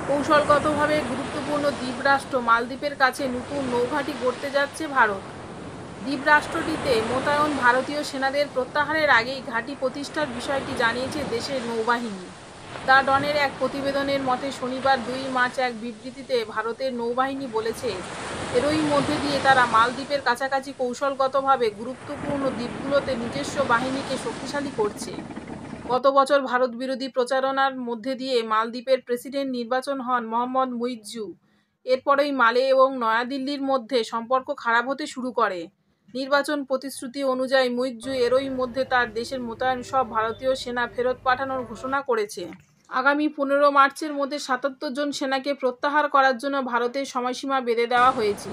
কৌশলগতভাবে গুরুত্বপূর্ণ দ্বীপরাষ্ট্র মালদ্বীপের কাছে নতুন নৌঘাঁটি গড়তে যাচ্ছে ভারত। দ্বীপরাষ্ট্রটিতে মোতায়েন ভারতীয় সেনাদের প্রত্যাহারের আগেই ঘাঁটি প্রতিষ্ঠার বিষয়টি জানিয়েছে দেশের নৌবাহিনী। দ্য ডনের এক প্রতিবেদনের মতে শনিবার 2 মার্চ এক বিবৃতিতে ভারতের নৌবাহিনী বলেছে, এরই মধ্যে দিয়ে তারা মালদ্বীপের কাছাকাছি কৌশলগতভাবে গুরুত্বপূর্ণ দ্বীপগুলোতে নিজস্ব বাহিনীকে শক্তিশালী করছে। গত বছর ভারত বিরোধী প্রচারণার মধ্যে দিয়ে মালদ্বীপের প্রেসিডেন্ট নির্বাচন হন মোহাম্মদ মুইজ্জু। এরপরেই মালে এবং নয়াদিল্লির মধ্যে সম্পর্ক খারাপ হতে শুরু করে। নির্বাচন প্রতিশ্রুতি অনুযায়ী মুইজ্জু এরই মধ্যে তার দেশের মোতায়েন সব ভারতীয় সেনা ফেরত পাঠানোর ঘোষণা করেছে। আগামী 15 মার্চের মধ্যে 77 জন সেনাকে প্রত্যাহার করার জন্য ভারতের সময়সীমা বেঁধে দেওয়া হয়েছে।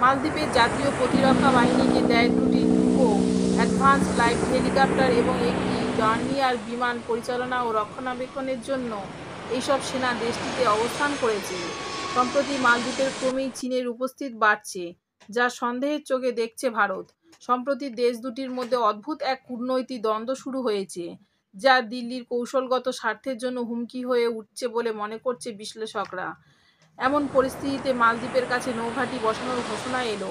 মালদ্বীপের জাতীয় প্রতিরক্ষা বাহিনীকে দেয় 2টি টুকো অ্যাডভান্স লাইট হেলিকপ্টার এবং একটি ডর্নিয়ার বিমান পরিচালনা ও রক্ষণাবেক্ষণের জন্য এইসব সেনা দেশটিতে অবস্থান করেছে। সম্প্রতি মালদ্বীপের ক্রমেই চীনের উপস্থিতি বাড়ছে, যা সন্দেহের চোখে দেখছে ভারত। সম্প্রতি দেশ দুটির মধ্যে অদ্ভুত এক কূটনৈতিক দ্বন্দ্ব শুরু হয়েছে, যা দিল্লির কৌশলগত স্বার্থের জন্য হুমকি হয়ে উঠছে বলে মনে করছে বিশ্লেষকরা। এমন পরিস্থিতিতে মালদ্বীপের কাছে নৌঘাঁটি বসানোর ঘোষণা এলো।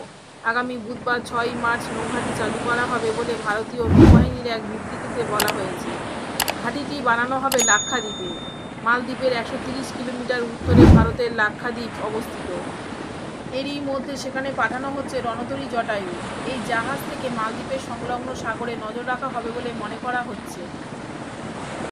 আগামী বুধবার 6 মার্চ নৌঘাঁটি চালু করা হবে বলে ভারতীয় নৌবাহিনীর এক বিবৃতিতে বলা হয়েছে। ঘাঁটিটি বানানো হবে লাক্ষাদ্বীপে। মালদ্বীপের 130 কিলোমিটার উত্তরে ভারতের লাক্ষাদ্বীপ অবস্থিত। এরই মধ্যে সেখানে পাঠানো হচ্ছে রণতরী জটায়ু। এই জাহাজ থেকে মালদ্বীপের সংলগ্ন সাগরে নজর রাখা হবে বলে মনে করা হচ্ছে।